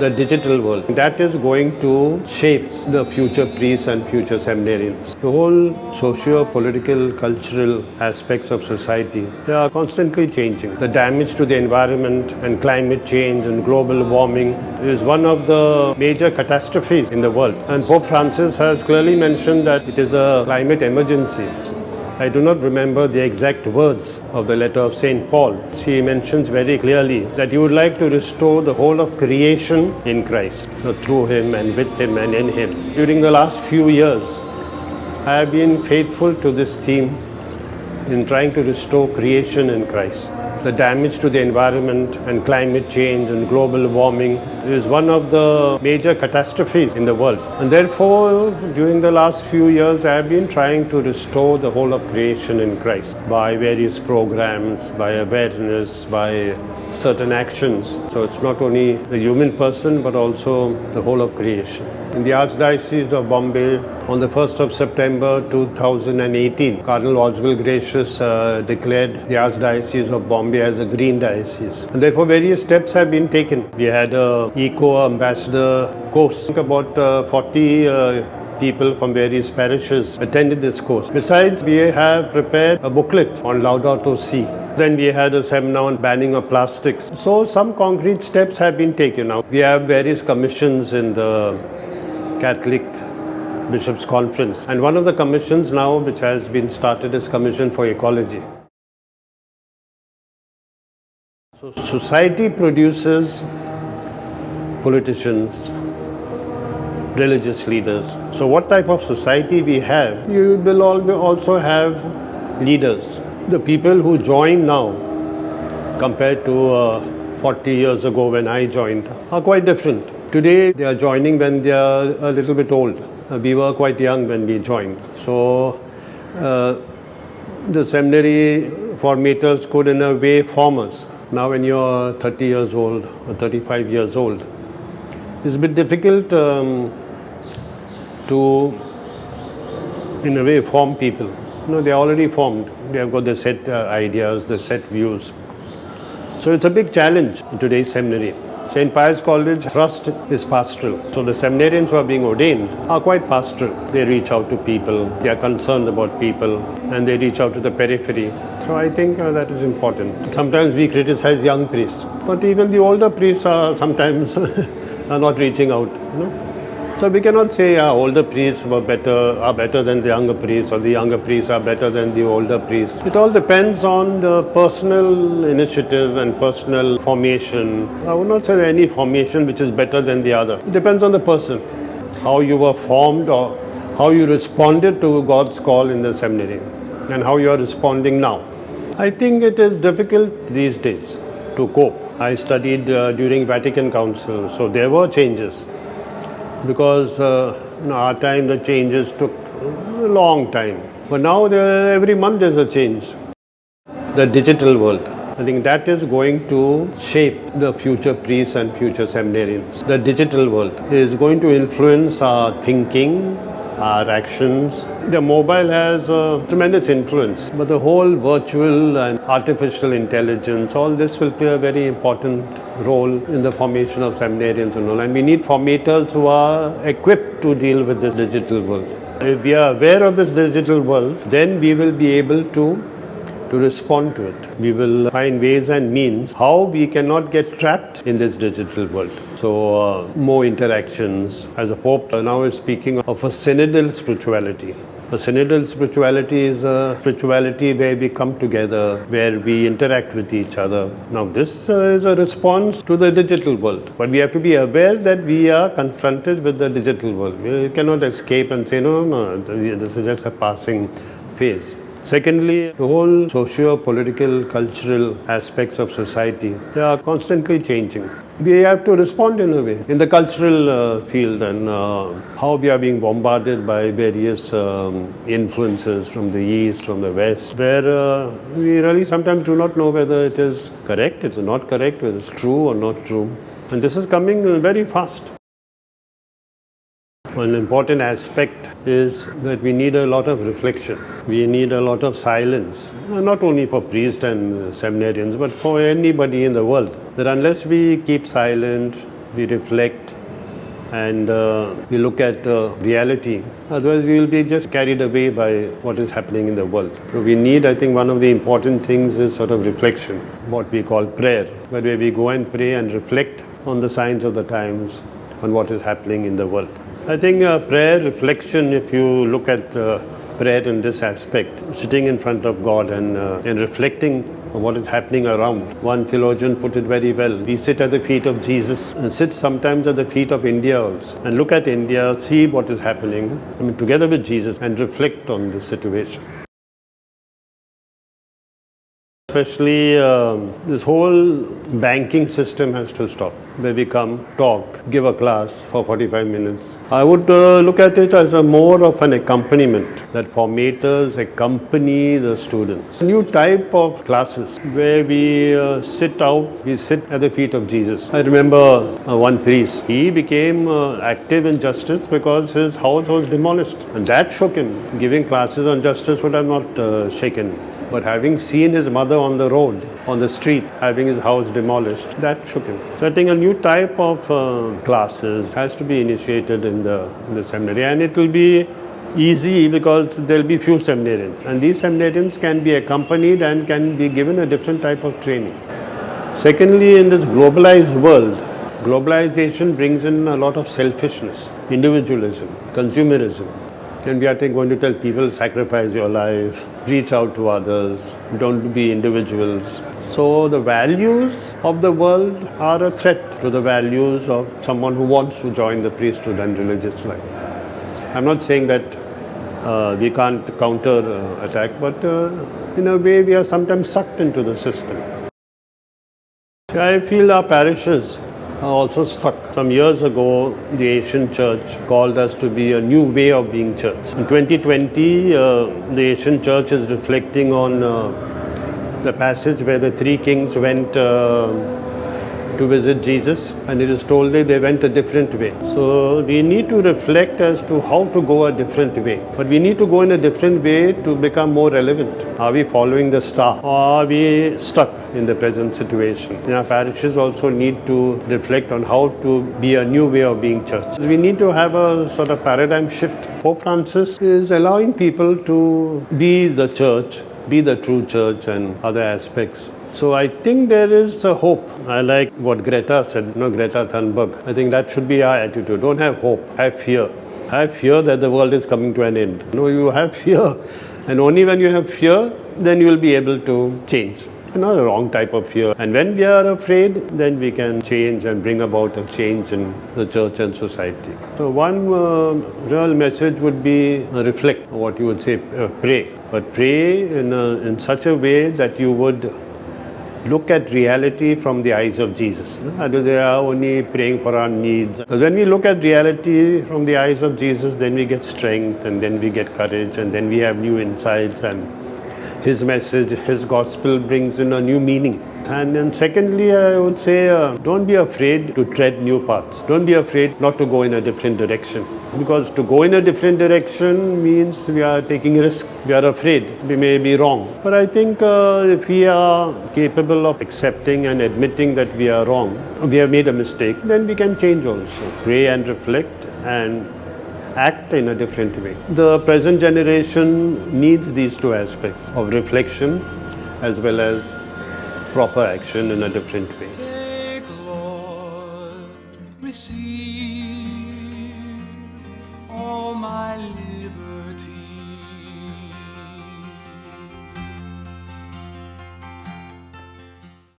the digital world. That is going to shape the future priests and future seminarians. The whole socio-political, cultural aspects of society, they are constantly changing. The damage to the environment and climate change and global warming is one of the major catastrophes in the world. And Pope Francis has clearly mentioned that it is a climate emergency. I do not remember the exact words of the letter of St. Paul. He mentions very clearly that he would like to restore the whole of creation in Christ, through him and with him and in him. During the last few years, I have been faithful to this theme in trying to restore creation in Christ. The damage to the environment and climate change and global warming is one of the major catastrophes in the world. And therefore, during the last few years, I have been trying to restore the whole of creation in Christ by various programs, by awareness, by certain actions. So it's not only the human person, but also the whole of creation. In the Archdiocese of Bombay, on the 1st of September 2018, Cardinal Oswald Gracious declared the Archdiocese of Bombay as a green diocese. And therefore, various steps have been taken. We had a eco-ambassador course. About 40 people from various parishes attended this course. Besides, we have prepared a booklet on Laudato Si. Then we had a seminar on banning of plastics. So some concrete steps have been taken now. We have various commissions in the Catholic Bishops' Conference. And one of the commissions now which has been started is Commission for Ecology. So society produces politicians, religious leaders. So what type of society we have, you will also have leaders. The people who join now compared to 40 years ago when I joined are quite different. Today they are joining when they are a little bit old. We were quite young when we joined. So the seminary formators could in a way form us. Now when you're 30 years old or 35 years old, it's a bit difficult to, in a way, form people. No, they're already formed. They have got the set ideas, the set views. So it's a big challenge in today's seminary. St. Pius College thrust is pastoral. So the seminarians who are being ordained are quite pastoral. They reach out to people, they are concerned about people, and they reach out to the periphery. So I think that is important. Sometimes we criticize young priests, but even the older priests are sometimes are not reaching out. So we cannot say older priests are better than the younger priests, or the younger priests are better than the older priests. It all depends on the personal initiative and personal formation. I would not say any formation which is better than the other. It depends on the person, how you were formed or how you responded to God's call in the seminary and how you are responding now. I think it is difficult these days to cope. I studied during Vatican Council, so there were changes. Because in our time the changes took a long time. But now every month there's a change. The digital world, I think that is going to shape the future priests and future seminarians. The digital world is going to influence our thinking, our actions. The mobile has a tremendous influence, but the whole virtual and artificial intelligence, all this will play a very important role in the formation of seminarians and all. And we need formators who are equipped to deal with this digital world. If we are aware of this digital world, then we will be able to respond to it. We will find ways and means how we cannot get trapped in this digital world. So more interactions. As a Pope now is speaking of a synodal spirituality. A synodal spirituality is a spirituality where we come together, where we interact with each other. Now this is a response to the digital world. But we have to be aware that we are confronted with the digital world. We cannot escape and say, no, this is just a passing phase. Secondly, the whole socio-political, cultural aspects of society, they are constantly changing. We have to respond in a way. In the cultural field and how we are being bombarded by various influences from the east, from the west, where we really sometimes do not know whether it is correct, it's not correct, whether it's true or not true. And this is coming very fast. One important aspect is that we need a lot of reflection. We need a lot of silence, not only for priests and seminarians, but for anybody in the world. That unless we keep silent, we reflect, and we look at reality. Otherwise, we will be just carried away by what is happening in the world. So we need, I think, one of the important things is sort of reflection, what we call prayer, where we go and pray and reflect on the signs of the times, on what is happening in the world. I think prayer, reflection, if you look at prayer in this aspect, sitting in front of God and reflecting on what is happening around. One theologian put it very well. We sit at the feet of Jesus and sit sometimes at the feet of India also and look at India, see what is happening, together with Jesus, and reflect on the situation. Especially this whole banking system has to stop, where we come, talk, give a class for 45 minutes. I would look at it as a more of an accompaniment, that formators accompany the students. A new type of classes where we sit at the feet of Jesus. I remember one priest, he became active in justice because his house was demolished, and that shook him. Giving classes on justice would have not shaken. But having seen his mother on the road, on the street, having his house demolished, that shook him. So I think a new type of classes has to be initiated in the seminary, and it will be easy because there will be few seminarians, and these seminarians can be accompanied and can be given a different type of training. Secondly, in this globalized world, globalization brings in a lot of selfishness, individualism, consumerism. And we are going to tell people, sacrifice your life, reach out to others, don't be individuals. So the values of the world are a threat to the values of someone who wants to join the priesthood and religious life. I'm not saying that we can't counter attack, but in a way we are sometimes sucked into the system. So I feel our parishes are also stuck. Some years ago, the Asian Church called us to be a new way of being church. In 2020, the Asian Church is reflecting on the passage where the three kings went to visit Jesus, and it is told that they went a different way. So we need to reflect as to how to go a different way. But we need to go in a different way to become more relevant. Are we following the star, or are we stuck in the present situation? Our parishes also need to reflect on how to be a new way of being church. We need to have a sort of paradigm shift. Pope Francis is allowing people to be the church, be the true church, and other aspects. So I think there is a hope. I like what Greta said, Greta Thunberg. I think that should be our attitude. Don't have hope, have fear. Have fear that the world is coming to an end. You have fear. And only when you have fear, then you will be able to change. Not a wrong type of fear. And when we are afraid, then we can change and bring about a change in the church and society. So one real message would be reflect, what you would say, pray. But pray in such a way that you would look at reality from the eyes of Jesus. They are only praying for our needs. Because when we look at reality from the eyes of Jesus, then we get strength, and then we get courage, and then we have new insights, and His message, His gospel brings in a new meaning. And then secondly, I would say, don't be afraid to tread new paths. Don't be afraid not to go in a different direction. Because to go in a different direction means we are taking risk. We are afraid. We may be wrong. But I think if we are capable of accepting and admitting that we are wrong, we have made a mistake, then we can change also. Pray and reflect and act in a different way. The present generation needs these two aspects of reflection as well as proper action in a different way. Take, Lord, receive.